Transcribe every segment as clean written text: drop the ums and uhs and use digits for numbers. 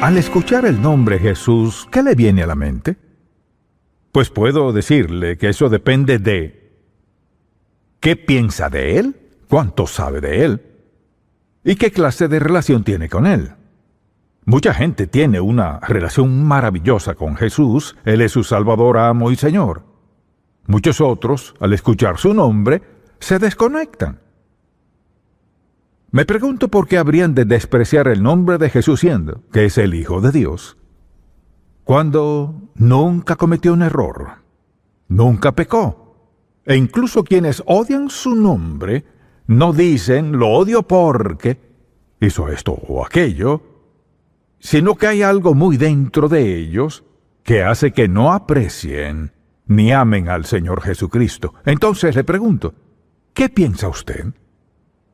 Al escuchar el nombre Jesús, ¿qué le viene a la mente? Pues puedo decirle que eso depende de qué piensa de Él, cuánto sabe de Él y qué clase de relación tiene con Él. Mucha gente tiene una relación maravillosa con Jesús. Él es su Salvador, amo y Señor. Muchos otros, al escuchar su nombre, se desconectan. Me pregunto por qué habrían de despreciar el nombre de Jesús siendo que es el Hijo de Dios, cuando nunca cometió un error, nunca pecó. E incluso quienes odian su nombre no dicen lo odio porque hizo esto o aquello, sino que hay algo muy dentro de ellos que hace que no aprecien ni amen al Señor Jesucristo. Entonces le pregunto, ¿qué piensa usted?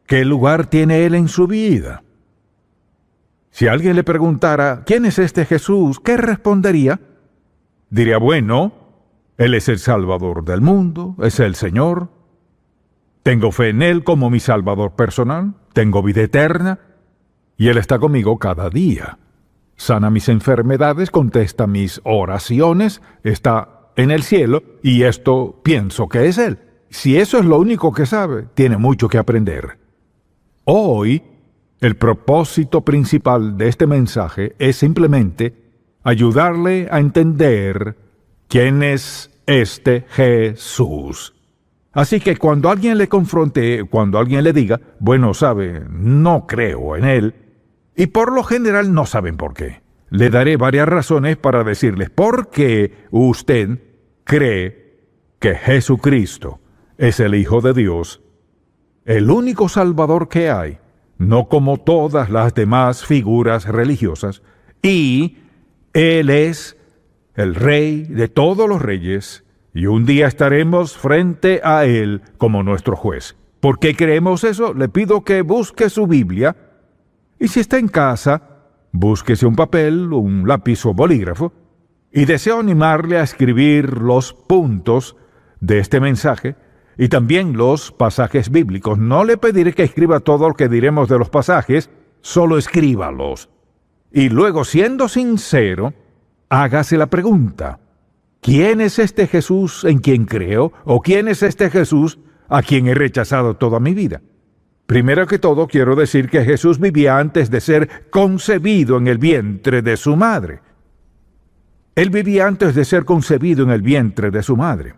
¿Qué lugar tiene Él en su vida? Si alguien le preguntara, ¿quién es este Jesús?, ¿qué respondería? Diría, bueno, Él es el Salvador del mundo, es el Señor. Tengo fe en Él como mi Salvador personal, tengo vida eterna, y Él está conmigo cada día. Sana mis enfermedades, contesta mis oraciones, está en el cielo, y esto pienso que es Él. Si eso es lo único que sabe, tiene mucho que aprender. Hoy, el propósito principal de este mensaje es simplemente ayudarle a entender quién es este Jesús. Así que cuando alguien le confronte, cuando alguien le diga, bueno, sabe, no creo en Él, y por lo general no saben por qué, le daré varias razones para decirles por qué usted cree que Jesucristo es el Hijo de Dios, el único Salvador que hay, no como todas las demás figuras religiosas, y Él es el Rey de todos los reyes, y un día estaremos frente a Él como nuestro juez. ¿Por qué creemos eso? Le pido que busque su Biblia, y si está en casa, búsquese un papel, un lápiz o bolígrafo, y deseo animarle a escribir los puntos de este mensaje, y también los pasajes bíblicos. No le pediré que escriba todo lo que diremos de los pasajes, solo escríbalos. Y luego, siendo sincero, hágase la pregunta, ¿quién es este Jesús en quien creo? ¿O quién es este Jesús a quien he rechazado toda mi vida? Primero que todo, quiero decir que Jesús vivía antes de ser concebido en el vientre de su madre. Él vivía antes de ser concebido en el vientre de su madre.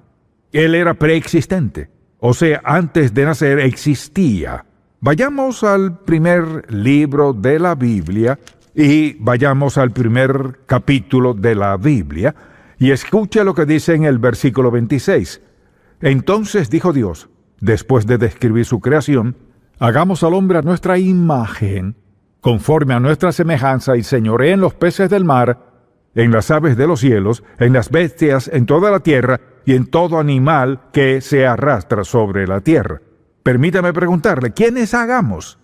Él era preexistente, o sea, antes de nacer existía. Vayamos al primer libro de la Biblia y vayamos al primer capítulo de la Biblia y escuche lo que dice en el versículo 26. Entonces dijo Dios, después de describir su creación, hagamos al hombre a nuestra imagen, conforme a nuestra semejanza, y señoree en los peces del mar, en las aves de los cielos, en las bestias, en toda la tierra, y en todo animal que se arrastra sobre la tierra. Permítame preguntarle, ¿quiénes hagamos?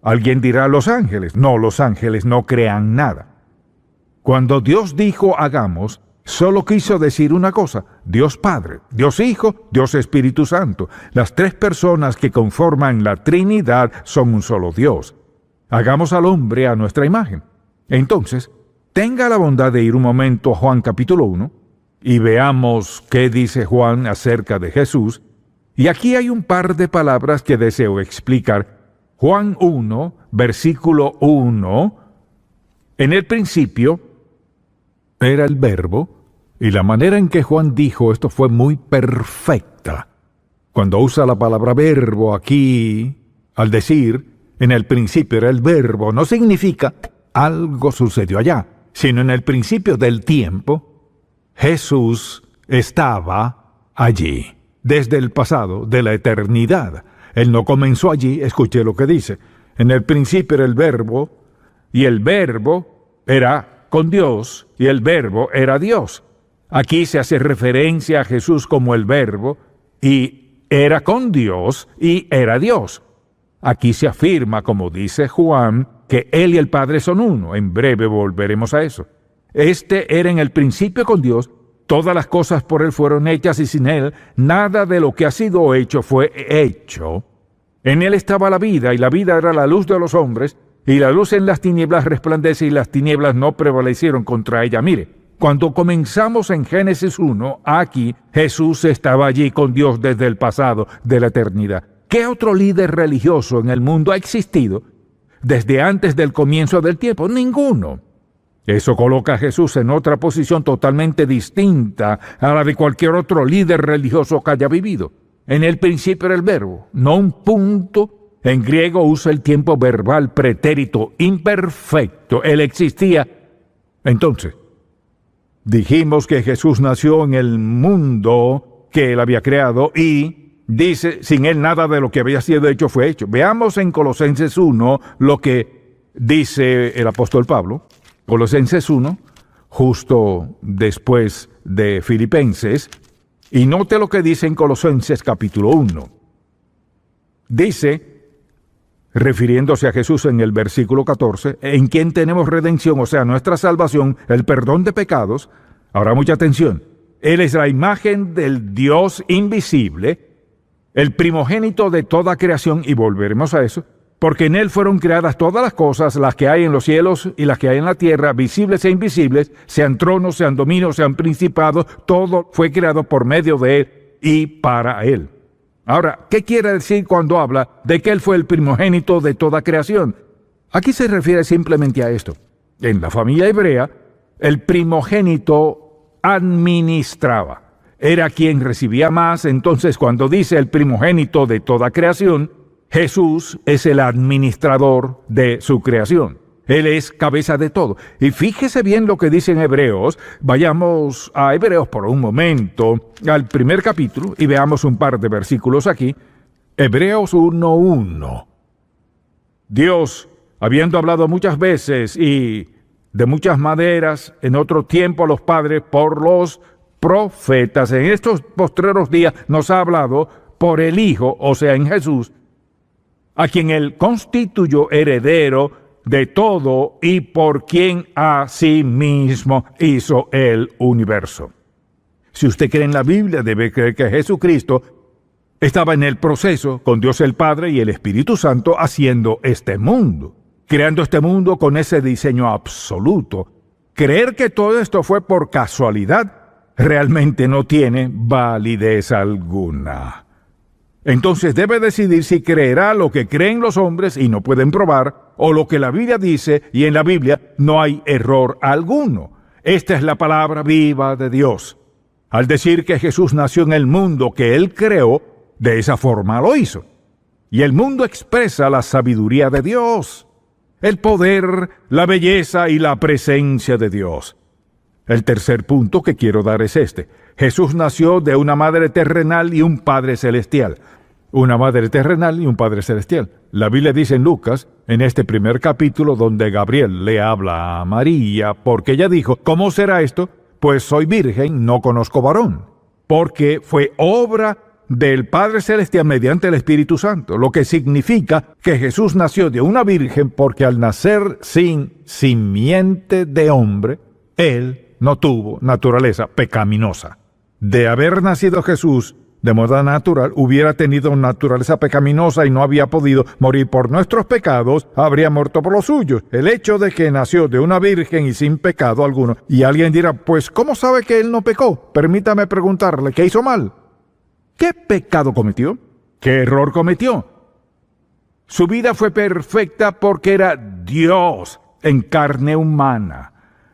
Alguien dirá los ángeles. No, los ángeles no crean nada. Cuando Dios dijo hagamos, solo quiso decir una cosa, Dios Padre, Dios Hijo, Dios Espíritu Santo. Las tres personas que conforman la Trinidad son un solo Dios. Hagamos al hombre a nuestra imagen. Entonces, tenga la bondad de ir un momento a Juan capítulo 1, y veamos qué dice Juan acerca de Jesús. Y aquí hay un par de palabras que deseo explicar. Juan 1, versículo 1. En el principio era el Verbo, y la manera en que Juan dijo esto fue muy perfecta. Cuando usa la palabra verbo aquí, al decir en el principio era el Verbo, no significa algo sucedió allá, sino en el principio del tiempo, Jesús estaba allí, desde el pasado, de la eternidad. Él no comenzó allí, escuche lo que dice. En el principio era el Verbo, y el Verbo era con Dios, y el Verbo era Dios. Aquí se hace referencia a Jesús como el Verbo, y era con Dios, y era Dios. Aquí se afirma, como dice Juan, que Él y el Padre son uno. En breve volveremos a eso. Este era en el principio con Dios, todas las cosas por Él fueron hechas y sin Él, nada de lo que ha sido hecho fue hecho. En Él estaba la vida y la vida era la luz de los hombres y la luz en las tinieblas resplandece y las tinieblas no prevalecieron contra ella. Mire, cuando comenzamos en Génesis 1, aquí Jesús estaba allí con Dios desde el pasado, de la eternidad. ¿Qué otro líder religioso en el mundo ha existido desde antes del comienzo del tiempo? Ninguno. Eso coloca a Jesús en otra posición totalmente distinta a la de cualquier otro líder religioso que haya vivido. En el principio era el verbo, no un punto. En griego usa el tiempo verbal pretérito imperfecto. Él existía. Entonces, dijimos que Jesús nació en el mundo que Él había creado y dice, sin Él nada de lo que había sido hecho fue hecho. Veamos en Colosenses 1 lo que dice el apóstol Pablo. Colosenses 1, justo después de Filipenses, y note lo que dice en Colosenses capítulo 1. Dice, refiriéndose a Jesús en el versículo 14, en quien tenemos redención, o sea, nuestra salvación, el perdón de pecados. Ahora mucha atención. Él es la imagen del Dios invisible, el primogénito de toda creación, y volveremos a eso, porque en Él fueron creadas todas las cosas, las que hay en los cielos y las que hay en la tierra, visibles e invisibles, sean tronos, sean dominios, sean principados, todo fue creado por medio de Él y para Él. Ahora, ¿qué quiere decir cuando habla de que Él fue el primogénito de toda creación? Aquí se refiere simplemente a esto. En la familia hebrea, el primogénito administraba. Era quien recibía más. Entonces, cuando dice el primogénito de toda creación, Jesús es el administrador de su creación. Él es cabeza de todo. Y fíjese bien lo que dice en Hebreos. Vayamos a Hebreos por un momento, al primer capítulo, y veamos un par de versículos aquí. Hebreos 1:1. Dios, habiendo hablado muchas veces y de muchas maneras en otro tiempo a los padres por los profetas, en estos postreros días nos ha hablado por el Hijo, o sea, en Jesús, a quien Él constituyó heredero de todo y por quien a sí mismo hizo el universo. Si usted cree en la Biblia, debe creer que Jesucristo estaba en el proceso con Dios el Padre y el Espíritu Santo haciendo este mundo, creando este mundo con ese diseño absoluto. Creer que todo esto fue por casualidad realmente no tiene validez alguna. Entonces debe decidir si creerá lo que creen los hombres y no pueden probar, o lo que la Biblia dice, y en la Biblia no hay error alguno. Esta es la palabra viva de Dios. Al decir que Jesús nació en el mundo que Él creó, de esa forma lo hizo. Y el mundo expresa la sabiduría de Dios, el poder, la belleza y la presencia de Dios. El tercer punto que quiero dar es este. Jesús nació de una madre terrenal y un padre celestial. Una madre terrenal y un padre celestial. La Biblia dice en Lucas, en este primer capítulo, donde Gabriel le habla a María, porque ella dijo, ¿cómo será esto? Pues soy virgen, no conozco varón. Porque fue obra del Padre Celestial mediante el Espíritu Santo, lo que significa que Jesús nació de una virgen porque al nacer sin simiente de hombre, Él no tuvo naturaleza pecaminosa. De haber nacido Jesús de modo natural, hubiera tenido naturaleza pecaminosa y no había podido morir por nuestros pecados, habría muerto por los suyos. El hecho de que nació de una virgen y sin pecado alguno, y alguien dirá, pues, ¿cómo sabe que él no pecó? Permítame preguntarle, ¿qué hizo mal? ¿Qué pecado cometió? ¿Qué error cometió? Su vida fue perfecta porque era Dios en carne humana.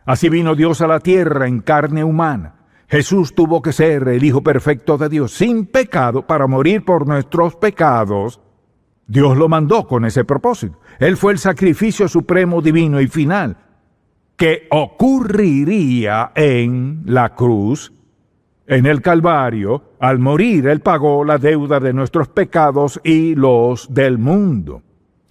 Así vino Dios a la tierra en carne humana. Jesús tuvo que ser el Hijo perfecto de Dios, sin pecado, para morir por nuestros pecados. Dios lo mandó con ese propósito. Él fue el sacrificio supremo, divino y final, que ocurriría en la cruz, en el Calvario. Al morir, Él pagó la deuda de nuestros pecados y los del mundo.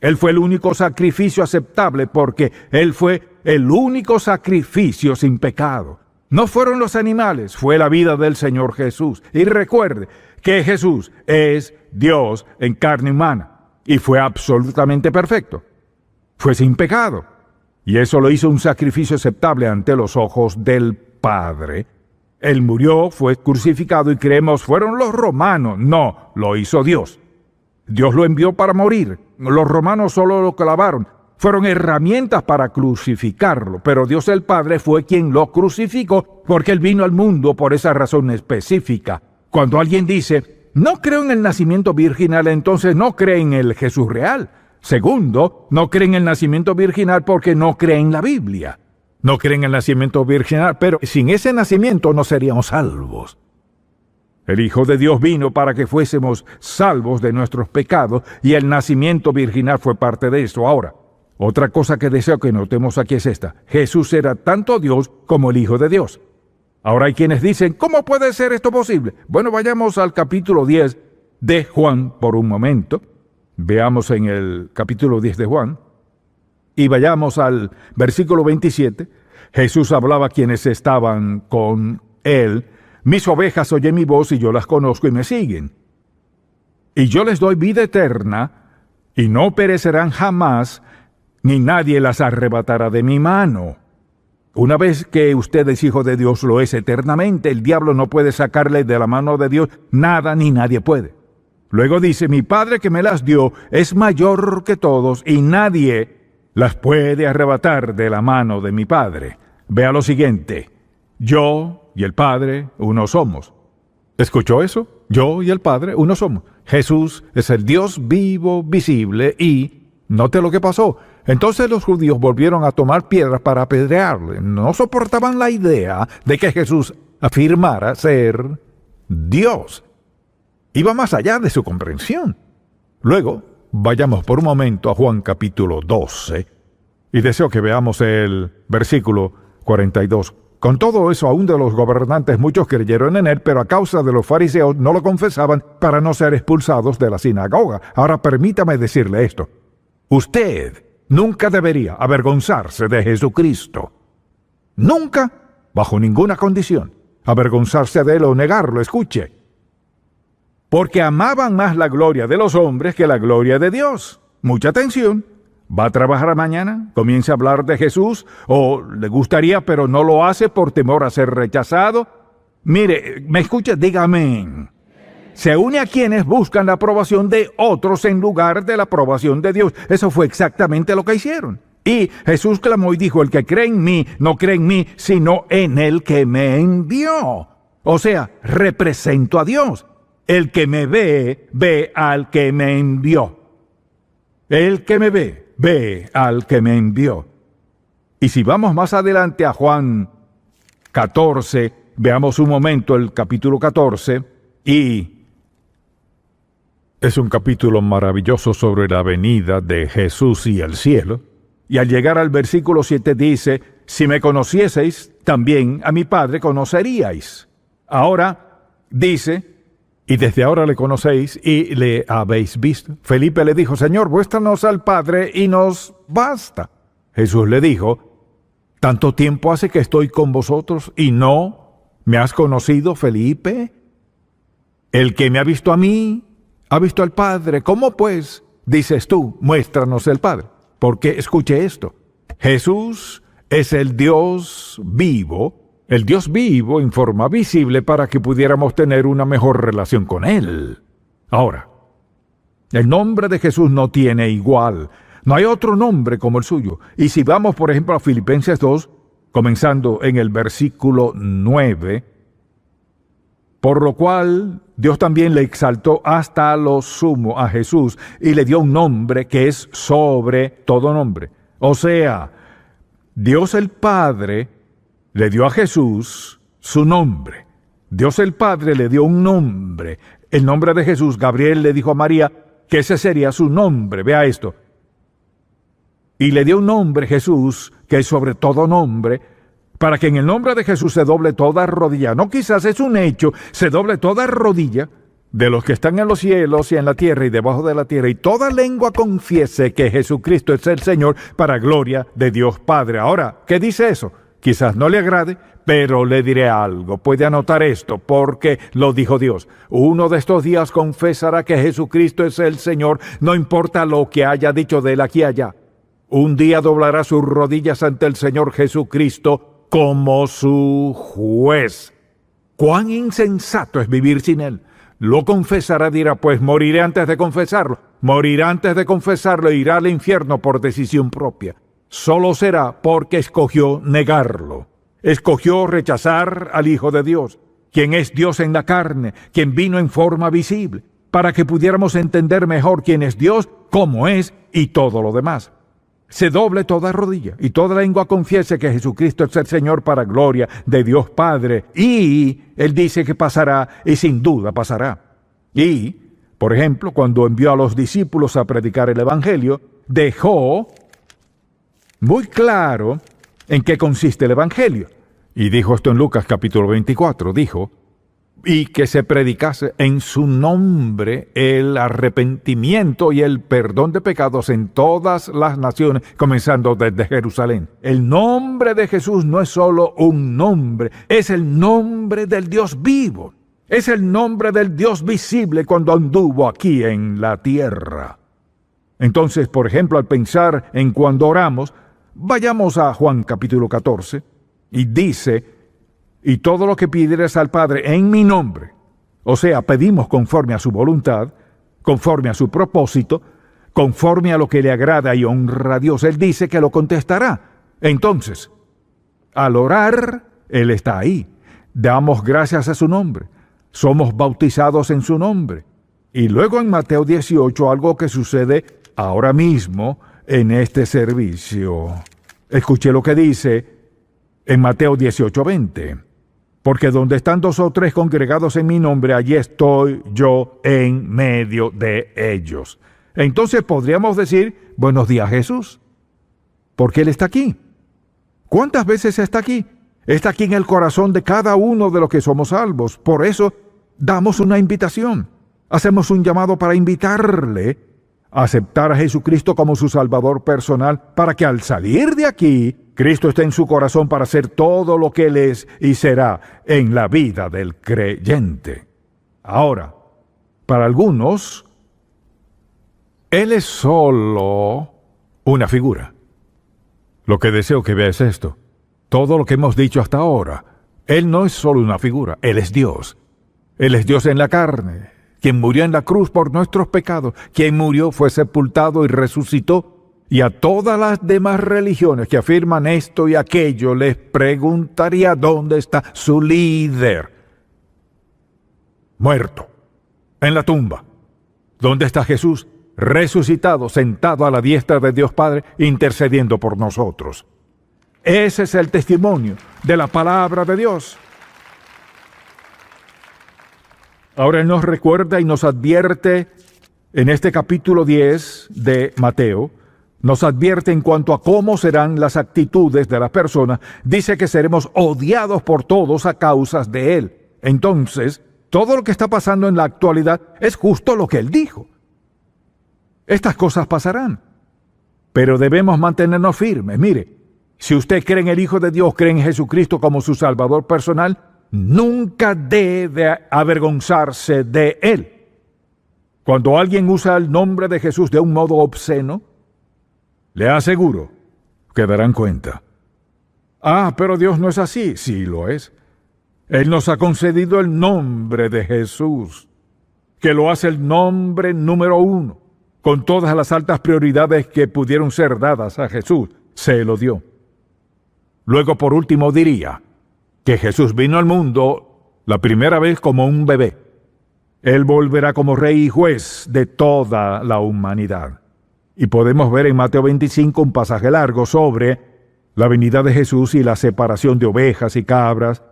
Él fue el único sacrificio aceptable porque Él fue el único sacrificio sin pecado. No fueron los animales, fue la vida del Señor Jesús. Y recuerde que Jesús es Dios en carne humana y fue absolutamente perfecto. Fue sin pecado. Y eso lo hizo un sacrificio aceptable ante los ojos del Padre. Él murió, fue crucificado y creemos fueron los romanos. No, lo hizo Dios. Dios lo envió para morir. Los romanos solo lo clavaron. fueron herramientas para crucificarlo, pero Dios el Padre fue quien lo crucificó porque Él vino al mundo por esa razón específica. Cuando alguien dice, no creo en el nacimiento virginal, entonces no cree en el Jesús real. Segundo, no cree en el nacimiento virginal porque no cree en la Biblia. No cree en el nacimiento virginal, pero sin ese nacimiento no seríamos salvos. El Hijo de Dios vino para que fuésemos salvos de nuestros pecados y el nacimiento virginal fue parte de eso. Ahora, otra cosa que deseo que notemos aquí es esta. Jesús era tanto Dios como el Hijo de Dios. Ahora hay quienes dicen, ¿cómo puede ser esto posible? Bueno, vayamos al capítulo 10 de Juan por un momento. Veamos en el capítulo 10 de Juan. Y vayamos al versículo 27. Jesús hablaba a quienes estaban con Él. Mis ovejas oyen mi voz y yo las conozco y me siguen. Y yo les doy vida eterna y no perecerán jamás, ni nadie las arrebatará de mi mano. Una vez que usted es hijo de Dios, lo es eternamente. El diablo no puede sacarle de la mano de Dios nada ni nadie puede. Luego dice, mi Padre que me las dio es mayor que todos y nadie las puede arrebatar de la mano de mi Padre. Vea lo siguiente, yo y el Padre uno somos. ¿Escuchó eso? Yo y el Padre uno somos. Jesús es el Dios vivo, visible y note lo que pasó. Entonces los judíos volvieron a tomar piedras para apedrearle. No soportaban la idea de que Jesús afirmara ser Dios. Iba más allá de su comprensión. Luego, vayamos por un momento a Juan capítulo 12 y deseo que veamos el versículo 42. Con todo eso, aún de los gobernantes muchos creyeron en él, pero a causa de los fariseos no lo confesaban para no ser expulsados de la sinagoga. Ahora permítame decirle esto. Usted nunca debería avergonzarse de Jesucristo. Nunca, bajo ninguna condición, avergonzarse de él o negarlo. Escuche. Porque amaban más la gloria de los hombres que la gloria de Dios. Mucha atención. ¿Va a trabajar mañana? ¿Comienza a hablar de Jesús? ¿O le gustaría pero no lo hace por temor a ser rechazado? Mire, ¿me escucha? Dígame. Se une a quienes buscan la aprobación de otros en lugar de la aprobación de Dios. Eso fue exactamente lo que hicieron. Y Jesús clamó y dijo, el que cree en mí, no cree en mí, sino en el que me envió. O sea, represento a Dios. El que me ve, ve al que me envió. El que me ve, ve al que me envió. Y si vamos más adelante a Juan 14, veamos un momento el capítulo 14, y es un capítulo maravilloso sobre la venida de Jesús y el cielo. Y al llegar al versículo 7 dice, si me conocieseis, también a mi Padre conoceríais. Ahora dice, y desde ahora le conocéis y le habéis visto. Felipe le dijo, Señor, muéstranos al Padre y nos basta. Jesús le dijo, ¿tanto tiempo hace que estoy con vosotros y no me has conocido, Felipe? El que me ha visto a mí, ha visto al Padre. ¿Cómo pues dices tú, muéstranos el Padre? Porque escuche esto, Jesús es el Dios vivo en forma visible para que pudiéramos tener una mejor relación con Él. Ahora, el nombre de Jesús no tiene igual. No hay otro nombre como el suyo. Y si vamos, por ejemplo, a Filipenses 2, comenzando en el versículo 9, por lo cual Dios también le exaltó hasta lo sumo a Jesús y le dio un nombre que es sobre todo nombre. O sea, Dios el Padre le dio a Jesús su nombre. Dios el Padre le dio un nombre. El nombre de Jesús, Gabriel le dijo a María que ese sería su nombre. Vea esto. Y le dio un nombre, Jesús, que es sobre todo nombre, para que en el nombre de Jesús se doble toda rodilla. No quizás es un hecho, se doble toda rodilla de los que están en los cielos y en la tierra y debajo de la tierra, y toda lengua confiese que Jesucristo es el Señor para gloria de Dios Padre. Ahora, ¿qué dice eso? Quizás no le agrade, pero le diré algo. Puede anotar esto, porque lo dijo Dios. Uno de estos días confesará que Jesucristo es el Señor, no importa lo que haya dicho de él aquí y allá. Un día doblará sus rodillas ante el Señor Jesucristo como su juez. ¡Cuán insensato es vivir sin él! Lo confesará, dirá, pues moriré antes de confesarlo. morirá antes de confesarlo e irá al infierno por decisión propia. Solo será porque escogió negarlo. Escogió rechazar al Hijo de Dios, quien es Dios en la carne, quien vino en forma visible, para que pudiéramos entender mejor quién es Dios, cómo es y todo lo demás. Se doble toda rodilla y toda lengua confiese que Jesucristo es el Señor para gloria de Dios Padre. Y Él dice que pasará y sin duda pasará. Y, por ejemplo, cuando envió a los discípulos a predicar el Evangelio, dejó muy claro en qué consiste el Evangelio. Y dijo esto en Lucas capítulo 24, dijo, y que se predicase en su nombre el arrepentimiento y el perdón de pecados en todas las naciones, comenzando desde Jerusalén. El nombre de Jesús no es solo un nombre, es el nombre del Dios vivo. Es el nombre del Dios visible cuando anduvo aquí en la tierra. Entonces, por ejemplo, al pensar en cuando oramos, vayamos a Juan capítulo 14 y dice, y todo lo que pidieres al Padre en mi nombre, o sea, pedimos conforme a su voluntad, conforme a su propósito, conforme a lo que le agrada y honra a Dios, Él dice que lo contestará. Entonces, al orar, Él está ahí. Damos gracias a su nombre. Somos bautizados en su nombre. Y luego en Mateo 18, algo que sucede ahora mismo en este servicio. Escuche lo que dice en Mateo 18:20. Porque donde están 2 o 3 congregados en mi nombre, allí estoy yo en medio de ellos. Entonces podríamos decir, buenos días Jesús, porque Él está aquí. ¿Cuántas veces está aquí? Está aquí en el corazón de cada uno de los que somos salvos. Por eso damos una invitación. Hacemos un llamado para invitarle a aceptar a Jesucristo como su Salvador personal, para que al salir de aquí, Cristo esté en su corazón para hacer todo lo que Él es y será en la vida del creyente. Ahora, para algunos, Él es solo una figura. Lo que deseo que vea es esto. Todo lo que hemos dicho hasta ahora, Él no es solo una figura, Él es Dios. Él es Dios en la carne, quien murió en la cruz por nuestros pecados, quien murió, fue sepultado y resucitó. Y a todas las demás religiones que afirman esto y aquello, les preguntaría dónde está su líder. Muerto, en la tumba. ¿Dónde está Jesús? Resucitado, sentado a la diestra de Dios Padre, intercediendo por nosotros. Ese es el testimonio de la palabra de Dios. Ahora Él nos recuerda y nos advierte en este capítulo 10 de Mateo, nos advierte en cuanto a cómo serán las actitudes de las personas. Dice que seremos odiados por todos a causa de Él. Entonces, todo lo que está pasando en la actualidad es justo lo que Él dijo. Estas cosas pasarán, pero debemos mantenernos firmes. Mire, si usted cree en el Hijo de Dios, cree en Jesucristo como su Salvador personal, nunca debe avergonzarse de Él. Cuando alguien usa el nombre de Jesús de un modo obsceno, le aseguro que darán cuenta. Ah, pero Dios no es así. Sí lo es. Él nos ha concedido el nombre de Jesús, que lo hace el nombre número 1, con todas las altas prioridades que pudieron ser dadas a Jesús. Se lo dio. Luego, por último, diría que Jesús vino al mundo la primera vez como un bebé. Él volverá como rey y juez de toda la humanidad. Y podemos ver en Mateo 25 un pasaje largo sobre la venida de Jesús y la separación de ovejas y cabras,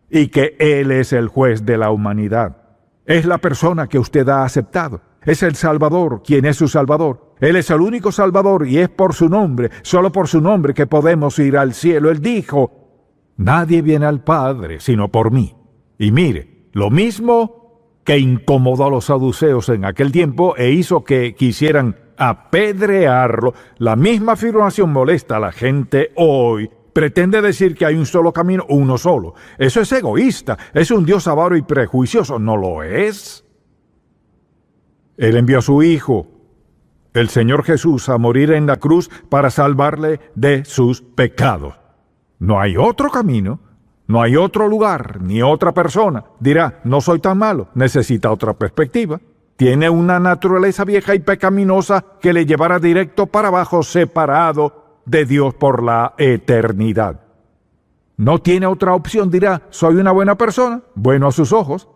y que Él es el juez de la humanidad. Es la persona que usted ha aceptado. Es el Salvador, quien es su Salvador. Él es el único Salvador y es por su nombre, solo por su nombre que podemos ir al cielo. Él dijo, nadie viene al Padre sino por mí. Y mire, lo mismo que incomodó a los saduceos en aquel tiempo e hizo que quisieran apedrearlo, la misma afirmación molesta a la gente hoy. Pretende decir que hay un solo camino, uno solo. Eso es egoísta, es un Dios avaro y prejuicioso. No lo es. Él envió a su Hijo, el Señor Jesús, a morir en la cruz para salvarle de sus pecados. No hay otro camino, no hay otro lugar, ni otra persona. Dirá, no soy tan malo, necesita otra perspectiva. Tiene una naturaleza vieja y pecaminosa que le llevará directo para abajo, separado de Dios por la eternidad. No tiene otra opción, dirá, soy una buena persona, bueno a sus ojos.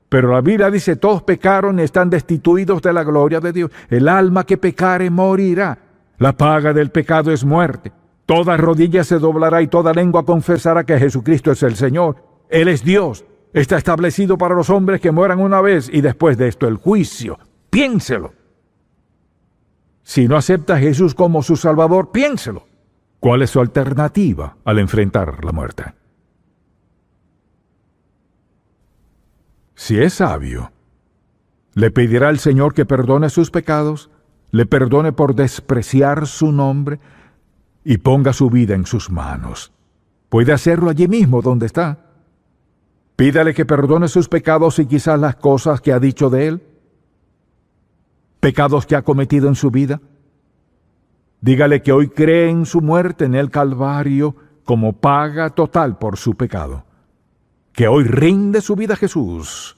Pero la Biblia dice, todos pecaron y están destituidos de la gloria de Dios. El alma que pecare morirá. La paga del pecado es muerte. Toda rodilla se doblará y toda lengua confesará que Jesucristo es el Señor. Él es Dios. Está establecido para los hombres que mueran una vez y después de esto el juicio. Piénselo. Si no acepta a Jesús como su Salvador, piénselo. ¿Cuál es su alternativa al enfrentar la muerte? Si es sabio, le pedirá al Señor que perdone sus pecados, le perdone por despreciar su nombre y ponga su vida en sus manos. Puede hacerlo allí mismo donde está. Pídale que perdone sus pecados y quizás las cosas que ha dicho de él, pecados que ha cometido en su vida. Dígale que hoy cree en su muerte en el Calvario como paga total por su pecado. Que hoy rinde su vida a Jesús,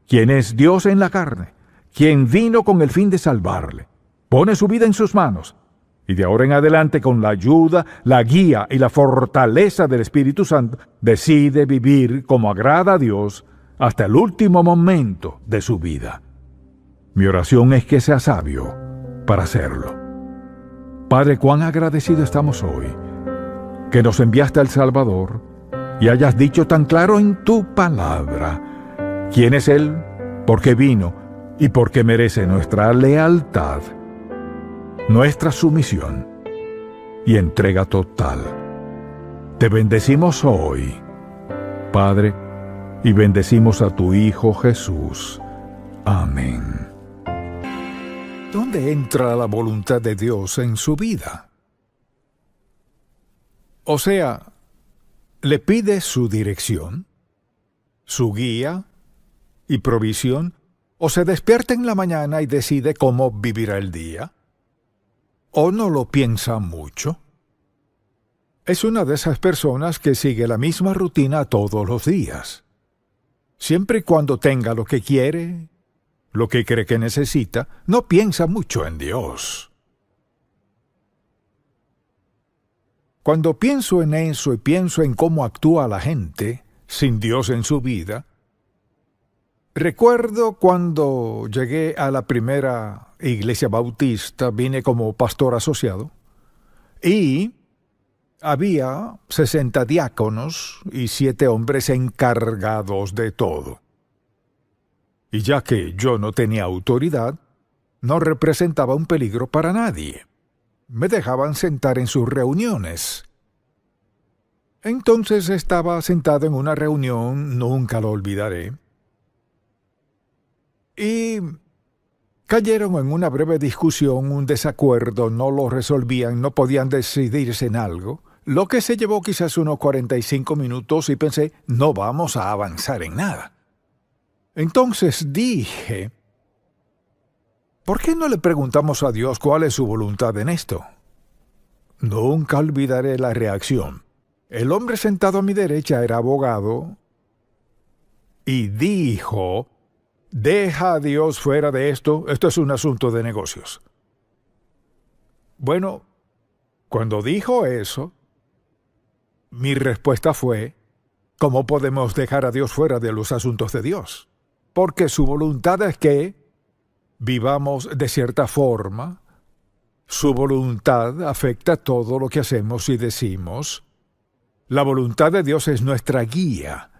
quien es Dios en la carne, quien vino con el fin de salvarle. Pone su vida en sus manos y de ahora en adelante, con la ayuda, la guía y la fortaleza del Espíritu Santo, decide vivir como agrada a Dios hasta el último momento de su vida. Mi oración es que sea sabio para hacerlo. Padre, cuán agradecido estamos hoy que nos enviaste al Salvador y hayas dicho tan claro en tu palabra quién es Él, por qué vino y por qué merece nuestra lealtad, nuestra sumisión y entrega total. Te bendecimos hoy, Padre, y bendecimos a tu Hijo Jesús. Amén. ¿Dónde entra la voluntad de Dios en su vida? O sea, ¿le pide su dirección, su guía y provisión? ¿O se despierta en la mañana y decide cómo vivirá el día? ¿O no lo piensa mucho? Es una de esas personas que sigue la misma rutina todos los días. Siempre y cuando tenga lo que quiere, lo que cree que necesita, no piensa mucho en Dios. Cuando pienso en eso y pienso en cómo actúa la gente sin Dios en su vida, recuerdo cuando llegué a la primera iglesia bautista, vine como pastor asociado, y había 60 diáconos y 7 hombres encargados de todo. Y ya que yo no tenía autoridad, no representaba un peligro para nadie. Me dejaban sentar en sus reuniones. Entonces estaba sentado en una reunión, nunca lo olvidaré, y cayeron en una breve discusión, un desacuerdo, no lo resolvían, no podían decidirse en algo, lo que se llevó quizás unos 45 minutos y pensé, no vamos a avanzar en nada. Entonces dije, ¿por qué no le preguntamos a Dios cuál es su voluntad en esto? Nunca olvidaré la reacción. El hombre sentado a mi derecha era abogado y dijo, deja a Dios fuera de esto es un asunto de negocios. Bueno, cuando dijo eso, mi respuesta fue, ¿cómo podemos dejar a Dios fuera de los asuntos de Dios? Porque su voluntad es que vivamos de cierta forma. Su voluntad afecta todo lo que hacemos y decimos. La voluntad de Dios es nuestra guía.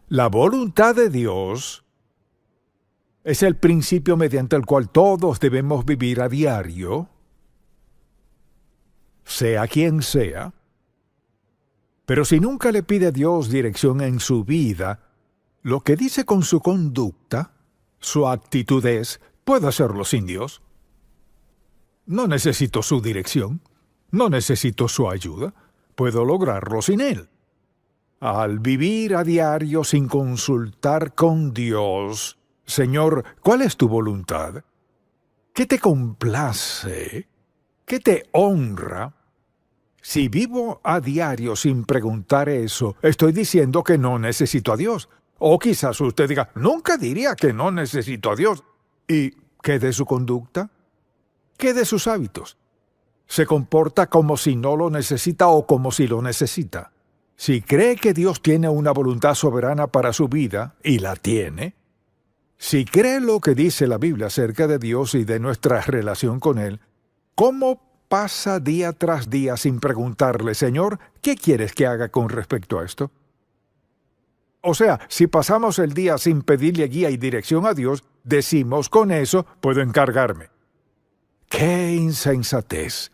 La voluntad de Dios es el principio mediante el cual todos debemos vivir a diario, sea quien sea. Pero si nunca le pide a Dios dirección en su vida, lo que dice con su conducta, su actitud es, ¿puedo hacerlo sin Dios? No necesito su dirección, no necesito su ayuda, puedo lograrlo sin Él. Al vivir a diario sin consultar con Dios, Señor, ¿cuál es tu voluntad? ¿Qué te complace? ¿Qué te honra? Si vivo a diario sin preguntar eso, estoy diciendo que no necesito a Dios. O quizás usted diga, nunca diría que no necesito a Dios. ¿Y qué de su conducta? ¿Qué de sus hábitos? ¿Se comporta como si no lo necesita o como si lo necesita? Si cree que Dios tiene una voluntad soberana para su vida, y la tiene, si cree lo que dice la Biblia acerca de Dios y de nuestra relación con Él, ¿cómo pasa día tras día sin preguntarle, Señor, ¿qué quieres que haga con respecto a esto? O sea, si pasamos el día sin pedirle guía y dirección a Dios, decimos, con eso puedo encargarme. ¡Qué insensatez!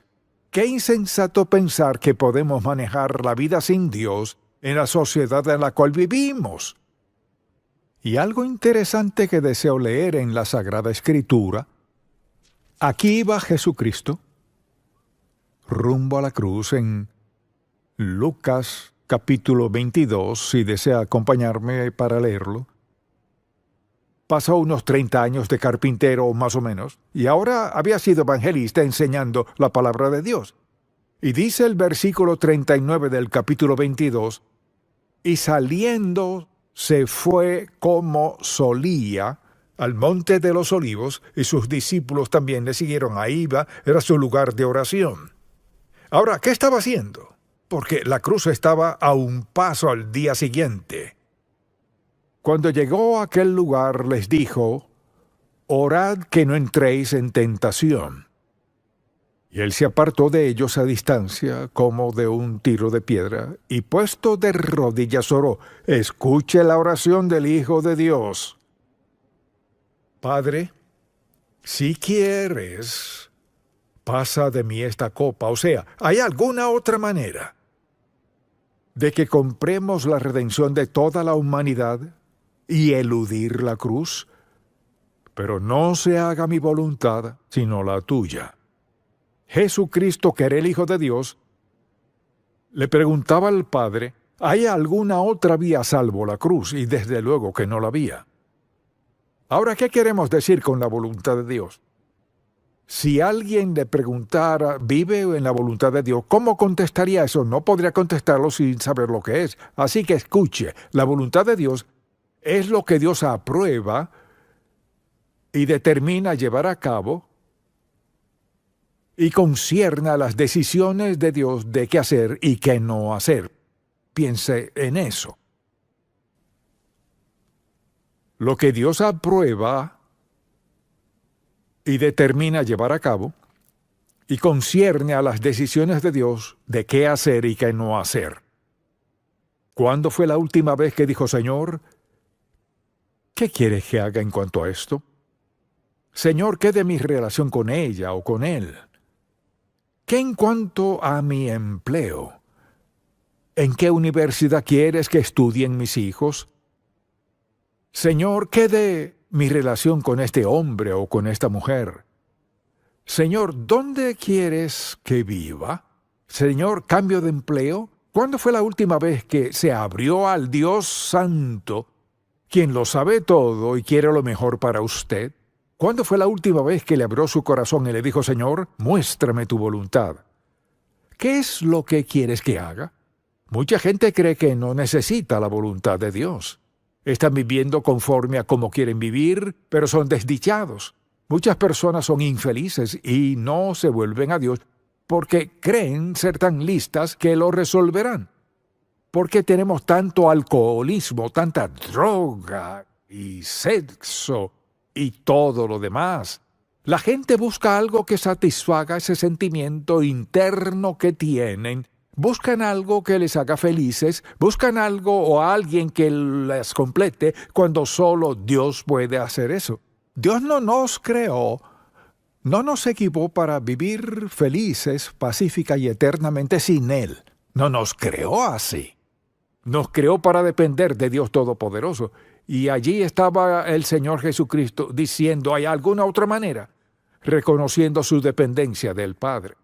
¡Qué insensato pensar que podemos manejar la vida sin Dios en la sociedad en la cual vivimos! Y algo interesante que deseo leer en la Sagrada Escritura, aquí va Jesucristo, rumbo a la cruz en Lucas capítulo 22, si desea acompañarme para leerlo. Pasó unos 30 años de carpintero más o menos, y ahora había sido evangelista enseñando la palabra de Dios. Y dice el versículo 39 del capítulo 22, y saliendo se fue como solía al monte de los olivos, y sus discípulos también le siguieron. Ahí iba, era su lugar de oración. Ahora, ¿qué estaba haciendo? Porque la cruz estaba a un paso al día siguiente. Cuando llegó a aquel lugar les dijo, orad que no entréis en tentación. Y él se apartó de ellos a distancia, como de un tiro de piedra, y puesto de rodillas oró, escuche la oración del Hijo de Dios. Padre, si quieres, pasa de mí esta copa. O sea, ¿hay alguna otra manera de que compremos la redención de toda la humanidad y eludir la cruz? Pero no se haga mi voluntad, sino la tuya. Jesucristo, que era el Hijo de Dios, le preguntaba al Padre, ¿hay alguna otra vía salvo la cruz? Y desde luego que no la había. Ahora, ¿qué queremos decir con la voluntad de Dios? Si alguien le preguntara, ¿vive en la voluntad de Dios? ¿Cómo contestaría eso? No podría contestarlo sin saber lo que es. Así que escuche, la voluntad de Dios es lo que Dios aprueba y determina llevar a cabo y concierne a las decisiones de Dios de qué hacer y qué no hacer. Piense en eso. Lo que Dios aprueba y determina llevar a cabo y concierne a las decisiones de Dios de qué hacer y qué no hacer. ¿Cuándo fue la última vez que dijo, Señor, ¿qué quieres que haga en cuanto a esto? Señor, ¿qué de mi relación con ella o con él? ¿Qué en cuanto a mi empleo? ¿En qué universidad quieres que estudien mis hijos? Señor, ¿qué de mi relación con este hombre o con esta mujer? Señor, ¿dónde quieres que viva? Señor, ¿cambio de empleo? ¿Cuándo fue la última vez que se abrió al Dios Santo, quien lo sabe todo y quiere lo mejor para usted? ¿Cuándo fue la última vez que le abrió su corazón y le dijo, Señor, muéstrame tu voluntad? ¿Qué es lo que quieres que haga? Mucha gente cree que no necesita la voluntad de Dios. Están viviendo conforme a cómo quieren vivir, pero son desdichados. Muchas personas son infelices y no se vuelven a Dios porque creen ser tan listas que lo resolverán. ¿Por qué tenemos tanto alcoholismo, tanta droga y sexo y todo lo demás? La gente busca algo que satisfaga ese sentimiento interno que tienen. Buscan algo que les haga felices, buscan algo o a alguien que les complete cuando solo Dios puede hacer eso. Dios no nos creó, no nos equipó para vivir felices, pacífica y eternamente sin Él. No nos creó así. Nos creó para depender de Dios Todopoderoso. Y allí estaba el Señor Jesucristo diciendo, ¿hay alguna otra manera? Reconociendo su dependencia del Padre.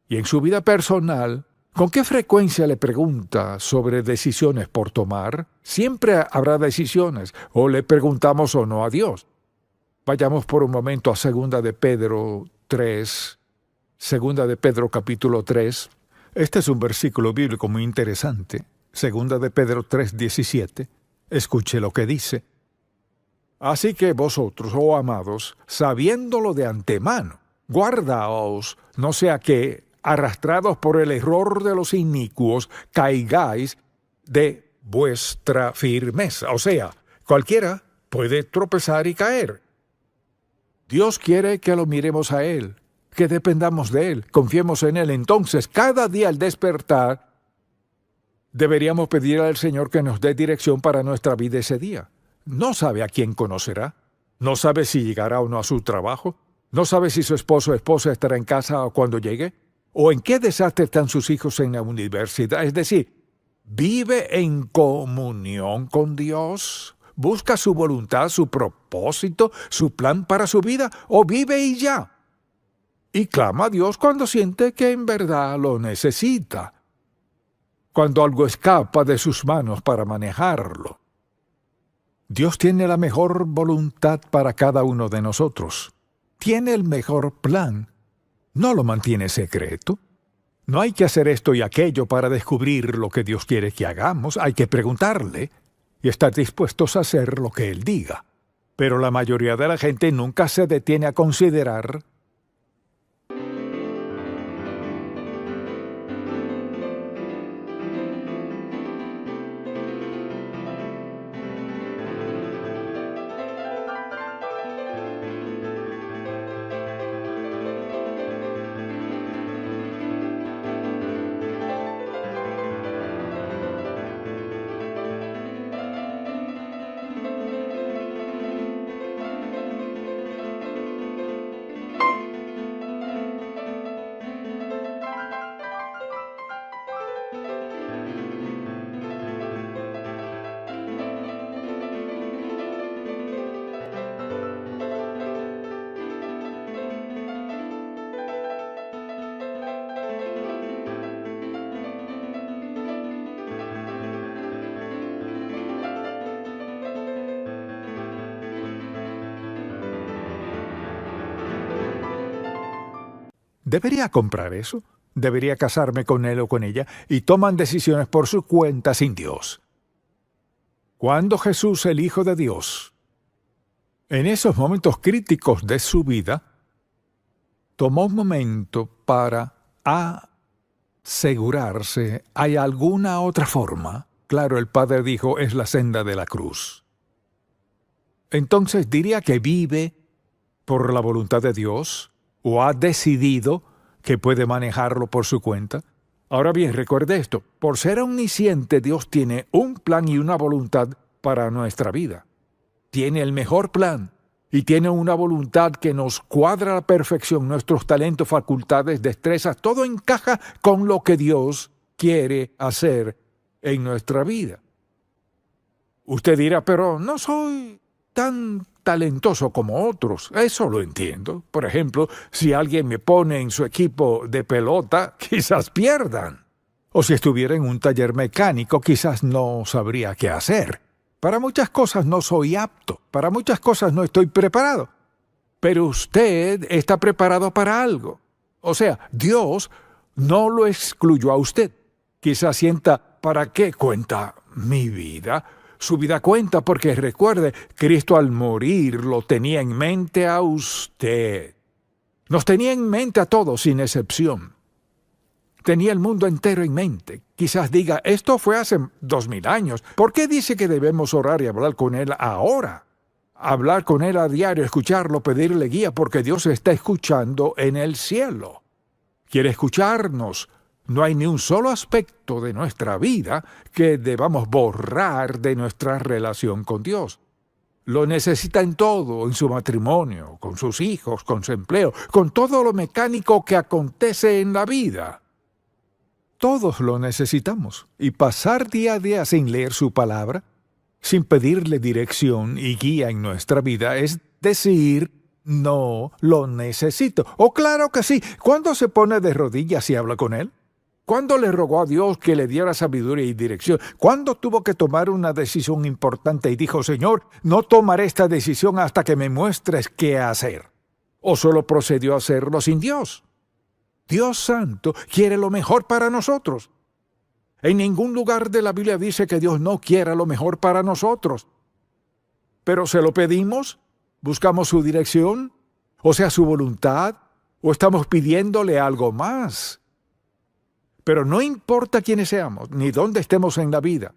Y en su vida personal, ¿con qué frecuencia le pregunta sobre decisiones por tomar? Siempre habrá decisiones, o le preguntamos o no a Dios. Vayamos por un momento a 2 de Pedro 3, 2 de Pedro capítulo 3. Este es un versículo bíblico muy interesante. 2 de Pedro 3, 17. Escuche lo que dice. Así que vosotros, oh amados, sabiéndolo de antemano, guardaos, no sea que, arrastrados por el error de los inicuos, caigáis de vuestra firmeza. O sea, cualquiera puede tropezar y caer. Dios quiere que lo miremos a Él, que dependamos de Él, confiemos en Él. Entonces, cada día al despertar, deberíamos pedir al Señor que nos dé dirección para nuestra vida ese día. No sabe a quién conocerá, no sabe si llegará o no a su trabajo, no sabe si su esposo o esposa estará en casa o cuando llegue, o en qué desastre están sus hijos en la universidad. Es decir, vive en comunión con Dios, busca su voluntad, su propósito, su plan para su vida, o vive y ya. Y clama a Dios cuando siente que en verdad lo necesita, cuando algo escapa de sus manos para manejarlo. Dios tiene la mejor voluntad para cada uno de nosotros. Tiene el mejor plan. No lo mantiene secreto. No hay que hacer esto y aquello para descubrir lo que Dios quiere que hagamos. Hay que preguntarle y estar dispuestos a hacer lo que Él diga. Pero la mayoría de la gente nunca se detiene a considerar ¿debería comprar eso? ¿Debería casarme con él o con ella? Y toman decisiones por su cuenta sin Dios. Cuando Jesús, el Hijo de Dios, en esos momentos críticos de su vida, tomó un momento para asegurarse, ¿hay alguna otra forma? Claro, el Padre dijo, es la senda de la cruz. Entonces diría que vive por la voluntad de Dios, o ha decidido que puede manejarlo por su cuenta. Ahora bien, recuerde esto, por ser omnisciente, Dios tiene un plan y una voluntad para nuestra vida. Tiene el mejor plan y tiene una voluntad que nos cuadra a la perfección, nuestros talentos, facultades, destrezas, todo encaja con lo que Dios quiere hacer en nuestra vida. Usted dirá, pero no soy tan talentoso como otros. Eso lo entiendo. Por ejemplo, si alguien me pone en su equipo de pelota, quizás pierdan. O si estuviera en un taller mecánico, quizás no sabría qué hacer. Para muchas cosas no soy apto. Para muchas cosas no estoy preparado. Pero usted está preparado para algo. O sea, Dios no lo excluyó a usted. Quizás sienta, ¿para qué cuenta mi vida? Su vida cuenta porque, recuerde, Cristo al morir lo tenía en mente a usted. Nos tenía en mente a todos, sin excepción. Tenía el mundo entero en mente. Quizás diga, esto fue hace 2000 años. ¿Por qué dice que debemos orar y hablar con Él ahora? Hablar con Él a diario, escucharlo, pedirle guía, porque Dios está escuchando en el cielo. Quiere escucharnos. No hay ni un solo aspecto de nuestra vida que debamos borrar de nuestra relación con Dios. Lo necesita en todo, en su matrimonio, con sus hijos, con su empleo, con todo lo mecánico que acontece en la vida. Todos lo necesitamos. Y pasar día a día sin leer su palabra, sin pedirle dirección y guía en nuestra vida, es decir, no lo necesito. ¡Oh, claro que sí! ¿Cuándo se pone de rodillas y habla con Él? ¿Cuándo le rogó a Dios que le diera sabiduría y dirección? ¿Cuándo tuvo que tomar una decisión importante y dijo, Señor, no tomaré esta decisión hasta que me muestres qué hacer? ¿O solo procedió a hacerlo sin Dios? Dios Santo quiere lo mejor para nosotros. En ningún lugar de la Biblia dice que Dios no quiera lo mejor para nosotros. pero ¿se lo pedimos? ¿Buscamos su dirección? O sea, su voluntad, ¿o estamos pidiéndole algo más? Pero no importa quiénes seamos, ni dónde estemos en la vida.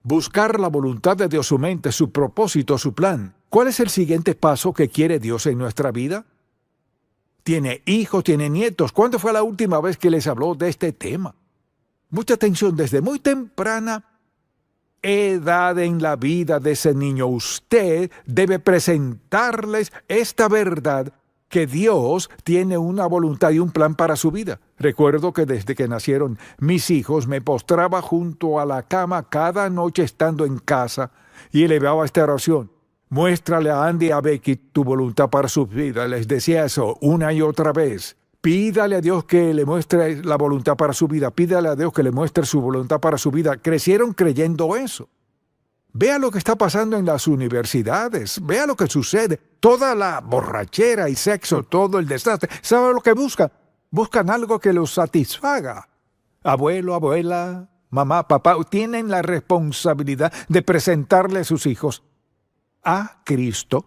Buscar la voluntad de Dios, su mente, su propósito, su plan. ¿Cuál es el siguiente paso que quiere Dios en nuestra vida? Tiene hijos, tiene nietos. ¿Cuándo fue la última vez que les habló de este tema? Mucha atención desde muy temprana edad en la vida de ese niño. Usted debe presentarles esta verdad, que Dios tiene una voluntad y un plan para su vida. Recuerdo que desde que nacieron mis hijos me postraba junto a la cama cada noche estando en casa y elevaba esta oración. Muéstrale a Andy y a Becky tu voluntad para su vida. Les decía eso una y otra vez. Pídale a Dios que le muestre la voluntad para su vida. Pídale a Dios que le muestre su voluntad para su vida. Crecieron creyendo eso. Vea lo que está pasando en las universidades. Vea lo que sucede. Toda la borrachera y sexo, todo el desastre. ¿Sabe lo que buscan? Buscan algo que los satisfaga. Abuelo, abuela, mamá, papá, tienen la responsabilidad de presentarle a sus hijos a Cristo.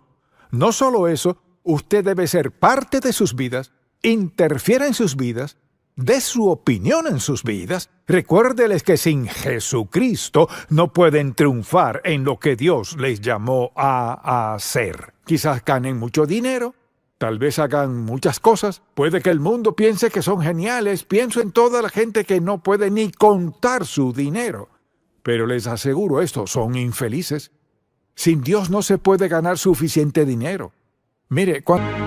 No solo eso, usted debe ser parte de sus vidas, interfiera en sus vidas, dé su opinión en sus vidas. Recuérdeles que sin Jesucristo no pueden triunfar en lo que Dios les llamó a hacer. Quizás ganen mucho dinero, tal vez hagan muchas cosas. Puede que el mundo piense que son geniales. Pienso en toda la gente que no puede ni contar su dinero. Pero les aseguro esto, son infelices. Sin Dios no se puede ganar suficiente dinero. Mire, cuando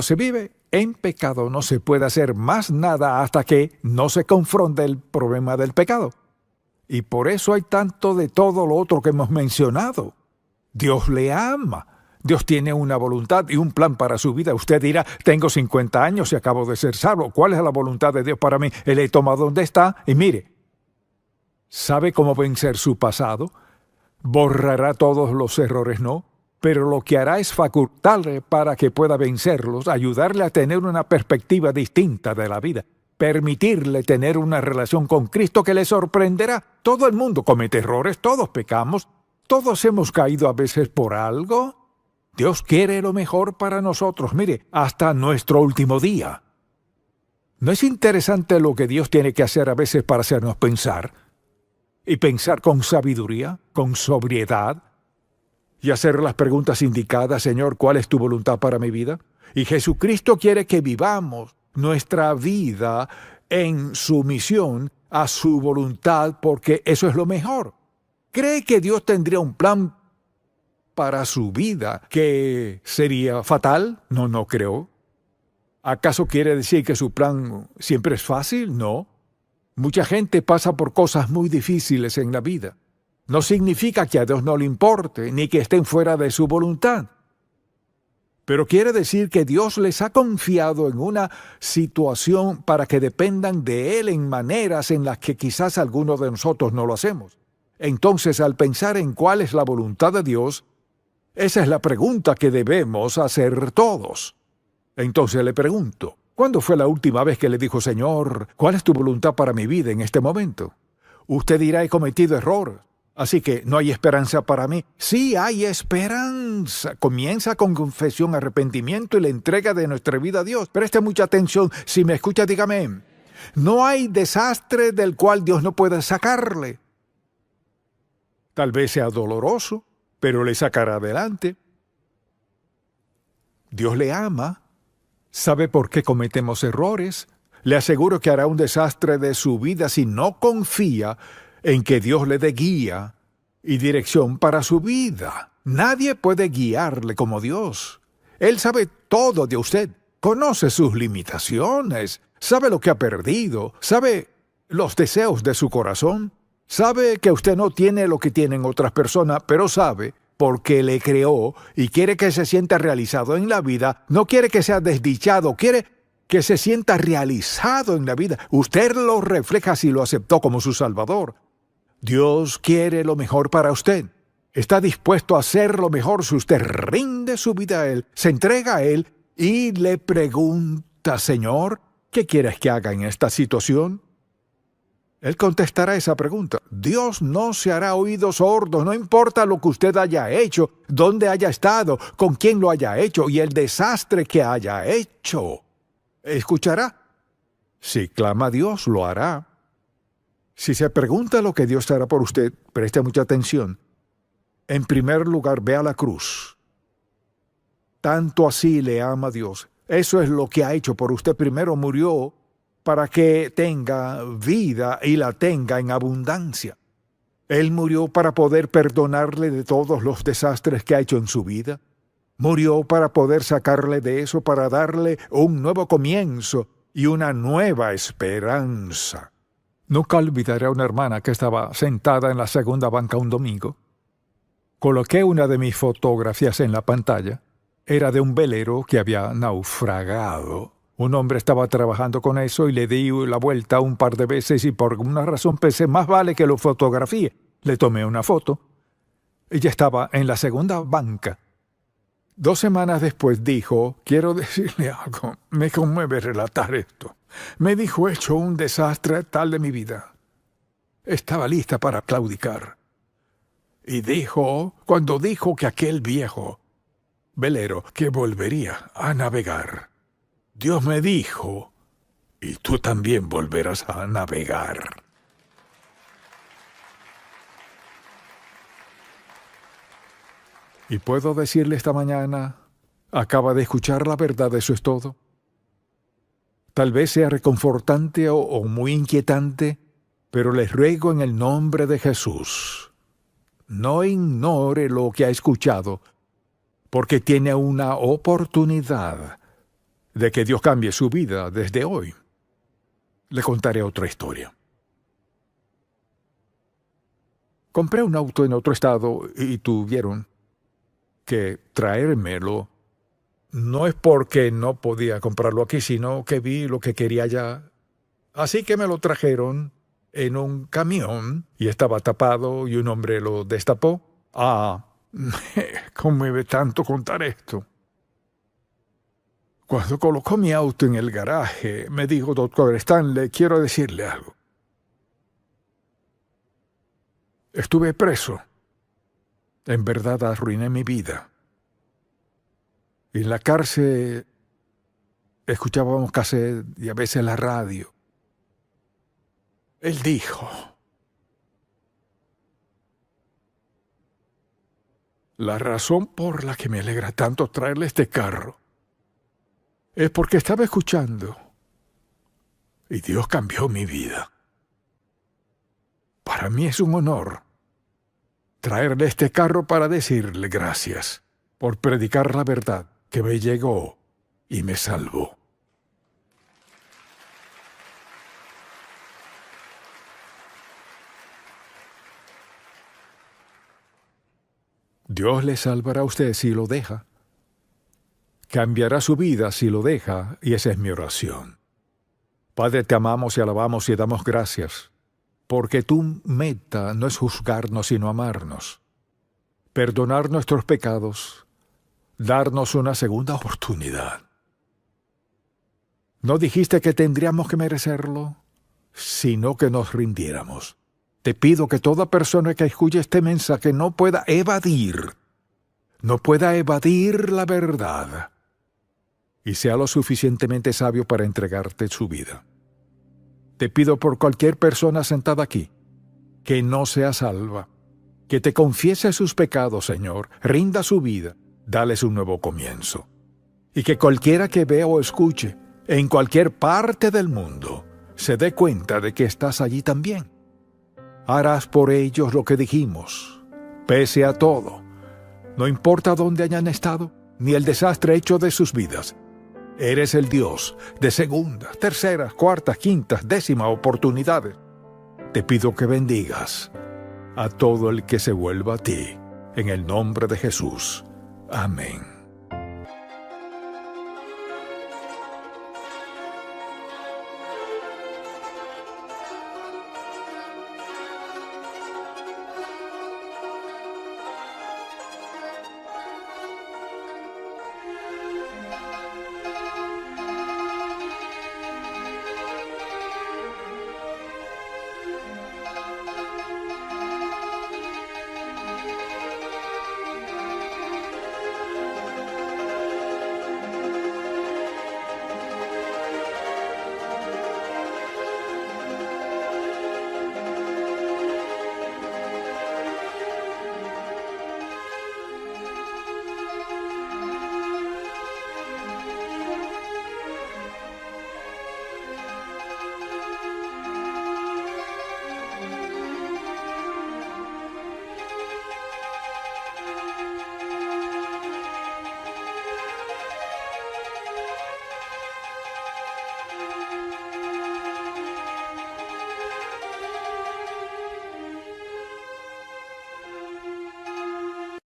se vive en pecado no se puede hacer más nada hasta que no se confronte el problema del pecado. Y por eso hay tanto de todo lo otro que hemos mencionado. Dios le ama. Dios tiene una voluntad y un plan para su vida. Usted dirá, tengo 50 años y acabo de ser salvo. ¿Cuál es la voluntad de Dios para mí? Él le toma donde está y mire, ¿sabe cómo vencer su pasado? ¿Borrará todos los errores? No. Pero lo que hará es facultarle para que pueda vencerlos, ayudarle a tener una perspectiva distinta de la vida, permitirle tener una relación con Cristo que le sorprenderá. Todo el mundo comete errores, todos pecamos, todos hemos caído a veces por algo. Dios quiere lo mejor para nosotros, mire, hasta nuestro último día. ¿No es interesante lo que Dios tiene que hacer a veces para hacernos pensar? Y pensar con sabiduría, con sobriedad, y hacer las preguntas indicadas, Señor, ¿cuál es tu voluntad para mi vida? Y Jesucristo quiere que vivamos nuestra vida en sumisión a su voluntad, porque eso es lo mejor. ¿Cree que Dios tendría un plan para su vida que sería fatal? No, no creo. ¿Acaso quiere decir que su plan siempre es fácil? No. Mucha gente pasa por cosas muy difíciles en la vida. No significa que a Dios no le importe, ni que estén fuera de su voluntad. Pero quiere decir que Dios les ha confiado en una situación para que dependan de Él en maneras en las que quizás algunos de nosotros no lo hacemos. Entonces, al pensar en cuál es la voluntad de Dios, Esa es la pregunta que debemos hacer todos. Entonces le pregunto, ¿cuándo fue la última vez que le dijo, Señor, cuál es tu voluntad para mi vida en este momento? Usted dirá, he cometido error, así que no hay esperanza para mí. Sí hay esperanza. Comienza con confesión, arrepentimiento y la entrega de nuestra vida a Dios. Preste mucha atención. Si me escucha, dígame. No hay desastre del cual Dios no pueda sacarle. Tal vez sea doloroso, pero le sacará adelante. Dios le ama. ¿Sabe por qué cometemos errores? Le aseguro que hará un desastre de su vida si no confía en que Dios le dé guía y dirección para su vida. Nadie puede guiarle como Dios. Él sabe todo de usted, conoce sus limitaciones, sabe lo que ha perdido, sabe los deseos de su corazón, sabe que usted no tiene lo que tienen otras personas, pero sabe porque le creó y quiere que se sienta realizado en la vida. No quiere que sea desdichado, quiere que se sienta realizado en la vida. Usted lo refleja si lo aceptó como su Salvador. Dios quiere lo mejor para usted. Está dispuesto a hacer lo mejor si usted rinde su vida a Él, se entrega a Él y le pregunta, Señor, ¿qué quieres que haga en esta situación? Él contestará esa pregunta. Dios no se hará oídos sordos, no importa lo que usted haya hecho, dónde haya estado, con quién lo haya hecho y el desastre que haya hecho. ¿Escuchará? Si clama a Dios, lo hará. Si se pregunta lo que Dios hará por usted, preste mucha atención. En primer lugar, vea la cruz. Tanto así le ama Dios. Eso es lo que ha hecho por usted. Primero murió para que tenga vida y la tenga en abundancia. Él murió para poder perdonarle de todos los desastres que ha hecho en su vida. Murió para poder sacarle de eso, para darle un nuevo comienzo y una nueva esperanza. Nunca olvidaré a una hermana que estaba sentada en la segunda banca un domingo. Coloqué una de mis fotografías en la pantalla. Era de un velero que había naufragado. Un hombre estaba trabajando con eso y le di la vuelta un par de veces y por una razón pensé, más vale que lo fotografíe. Le tomé una foto. Ella estaba en la segunda banca. 2 semanas después dijo, quiero decirle algo, me conmueve relatar esto. Me dijo, he hecho un desastre tal de mi vida. Estaba lista para claudicar. Y dijo, cuando dijo que aquel viejo velero que volvería a navegar, Dios me dijo, y tú también volverás a navegar. Y puedo decirle esta mañana, acaba de escuchar la verdad, eso es todo. Tal vez sea reconfortante o muy inquietante, pero les ruego en el nombre de Jesús, no ignore lo que ha escuchado, porque tiene una oportunidad de que Dios cambie su vida desde hoy. Le contaré otra historia. Compré un auto en otro estado y tuvieron que traérmelo. No es porque no podía comprarlo aquí, sino que vi lo que quería allá. Así que me lo trajeron en un camión y estaba tapado y un hombre lo destapó. Me conmueve tanto contar esto. Cuando colocó mi auto en el garaje, me dijo, Dr. Stanley, quiero decirle algo. Estuve preso. En verdad arruiné mi vida. Y en la cárcel escuchábamos cassette y a veces la radio. Él dijo, la razón por la que me alegra tanto traerle este carro es porque estaba escuchando y Dios cambió mi vida. Para mí es un honor traerle este carro para decirle gracias por predicar la verdad que me llegó y me salvó. Dios le salvará a usted si lo deja. Cambiará su vida si lo deja, y esa es mi oración. Padre, te amamos y alabamos y damos gracias, porque tu meta no es juzgarnos, sino amarnos. perdonar nuestros pecados, darnos una segunda oportunidad. No dijiste que tendríamos que merecerlo, sino que nos rindiéramos. Te pido que toda persona que escuche este mensaje no pueda evadir la verdad y sea lo suficientemente sabio para entregarte su vida. Te pido por cualquier persona sentada aquí que no sea salva, que te confiese sus pecados, Señor, rinda su vida, dales un nuevo comienzo. Y que cualquiera que vea o escuche en cualquier parte del mundo se dé cuenta de que estás allí también. Harás por ellos lo que dijimos, pese a todo. No importa dónde hayan estado, ni el desastre hecho de sus vidas. Eres el Dios de segundas, terceras, cuartas, quintas, décimas oportunidades. Te pido que bendigas a todo el que se vuelva a ti, en el nombre de Jesús. Amén.